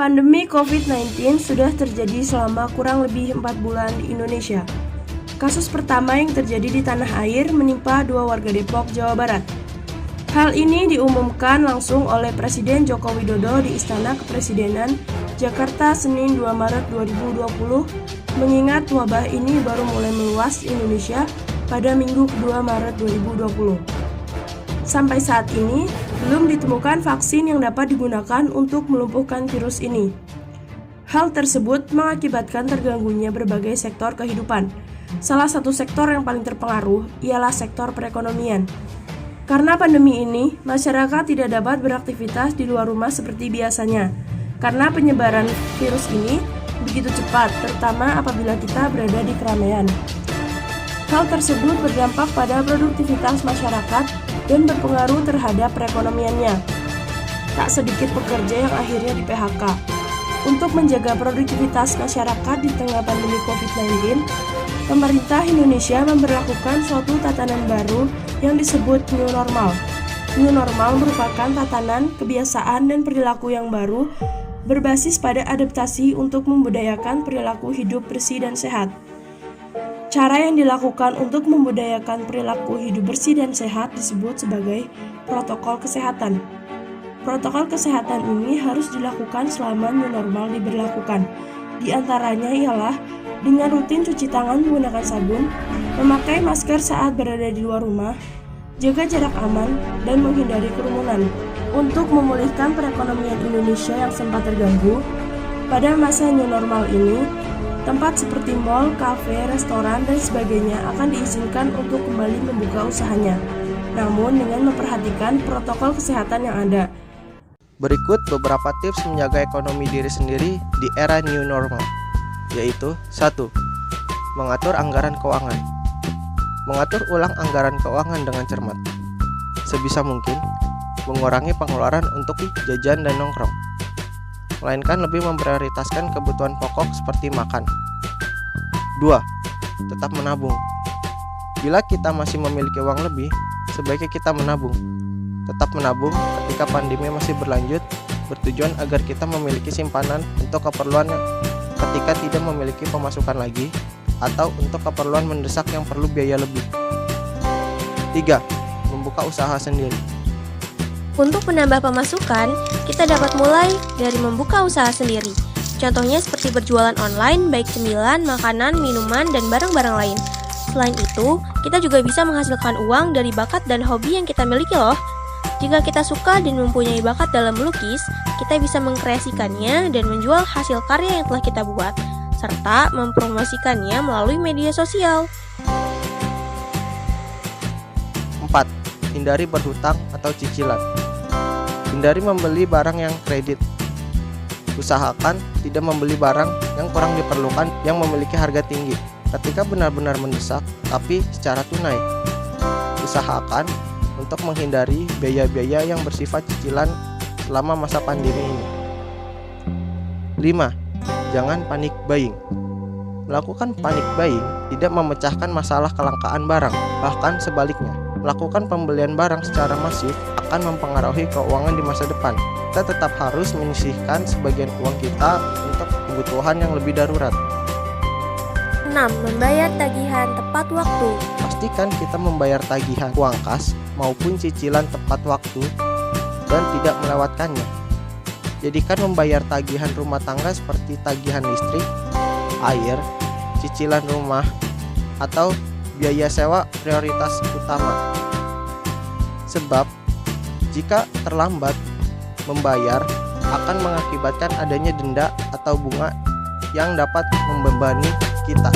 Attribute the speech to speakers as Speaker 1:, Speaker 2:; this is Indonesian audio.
Speaker 1: Pandemi COVID-19 sudah terjadi selama kurang lebih 4 bulan di Indonesia. Kasus pertama yang terjadi di tanah air menimpa 2 warga Depok, Jawa Barat. Hal ini diumumkan langsung oleh Presiden Joko Widodo di Istana Kepresidenan, Jakarta, Senin 2 Maret 2020, mengingat wabah ini baru mulai meluas di Indonesia pada Minggu kedua Maret 2020. Sampai saat ini, belum ditemukan vaksin yang dapat digunakan untuk melumpuhkan virus ini. Hal tersebut mengakibatkan terganggunya berbagai sektor kehidupan. Salah satu sektor yang paling terpengaruh ialah sektor perekonomian. Karena pandemi ini, masyarakat tidak dapat beraktivitas di luar rumah seperti biasanya. Karena penyebaran virus ini begitu cepat, terutama apabila kita berada di keramaian. Hal tersebut berdampak pada produktivitas masyarakat dan berpengaruh terhadap perekonomiannya. Tak sedikit pekerja yang akhirnya di PHK. Untuk menjaga produktivitas masyarakat di tengah pandemi COVID-19, pemerintah Indonesia memberlakukan suatu tatanan baru yang disebut New Normal. New Normal merupakan tatanan, kebiasaan, dan perilaku yang baru berbasis pada adaptasi untuk membudayakan perilaku hidup bersih dan sehat. Cara yang dilakukan untuk membudayakan perilaku hidup bersih dan sehat disebut sebagai protokol kesehatan. Protokol kesehatan ini harus dilakukan selama new normal diberlakukan. Di antaranya ialah dengan rutin cuci tangan menggunakan sabun, memakai masker saat berada di luar rumah, jaga jarak aman, dan menghindari kerumunan. Untuk memulihkan perekonomian Indonesia yang sempat terganggu, pada masa new normal ini, tempat seperti mal, kafe, restoran, dan sebagainya akan diizinkan untuk kembali membuka usahanya, namun dengan memperhatikan protokol kesehatan yang ada.
Speaker 2: Berikut beberapa tips menjaga ekonomi diri sendiri di era new normal, yaitu 1. Mengatur anggaran keuangan. Mengatur ulang anggaran keuangan dengan cermat. Sebisa mungkin, mengurangi pengeluaran untuk jajan dan nongkrong, melainkan lebih memprioritaskan kebutuhan pokok seperti makan. 2. Tetap menabung. Bila kita masih memiliki uang lebih, sebaiknya kita menabung. Tetap menabung ketika pandemi masih berlanjut, bertujuan agar kita memiliki simpanan untuk keperluan ketika tidak memiliki pemasukan lagi, atau untuk keperluan mendesak yang perlu biaya lebih. 3. Membuka usaha sendiri.
Speaker 3: Untuk menambah pemasukan, kita dapat mulai dari membuka usaha sendiri. Contohnya seperti berjualan online, baik cemilan, makanan, minuman, dan barang-barang lain. Selain itu, kita juga bisa menghasilkan uang dari bakat dan hobi yang kita miliki loh. Jika kita suka dan mempunyai bakat dalam melukis, kita bisa mengkreasikannya dan menjual hasil karya yang telah kita buat, serta mempromosikannya melalui media sosial.
Speaker 2: 4. Hindari berhutang atau cicilan. Hindari membeli barang yang kredit. Usahakan tidak membeli barang yang kurang diperlukan yang memiliki harga tinggi ketika benar-benar mendesak, tapi secara tunai. Usahakan untuk menghindari biaya-biaya yang bersifat cicilan selama masa pandemi ini. 5. Jangan panik buying. Melakukan panik buying tidak memecahkan masalah kelangkaan barang, bahkan sebaliknya. Melakukan pembelian barang secara masif akan mempengaruhi keuangan di masa depan. Kita tetap harus menyisihkan sebagian uang kita untuk kebutuhan yang lebih darurat.
Speaker 3: 6. Membayar tagihan tepat waktu.
Speaker 2: Pastikan kita membayar tagihan uang kas maupun cicilan tepat waktu dan tidak melewatkannya. Jadikan membayar tagihan rumah tangga seperti tagihan listrik, air, cicilan rumah, atau biaya sewa prioritas utama. Sebab, jika terlambat membayar akan mengakibatkan adanya denda atau bunga yang dapat membebani kita.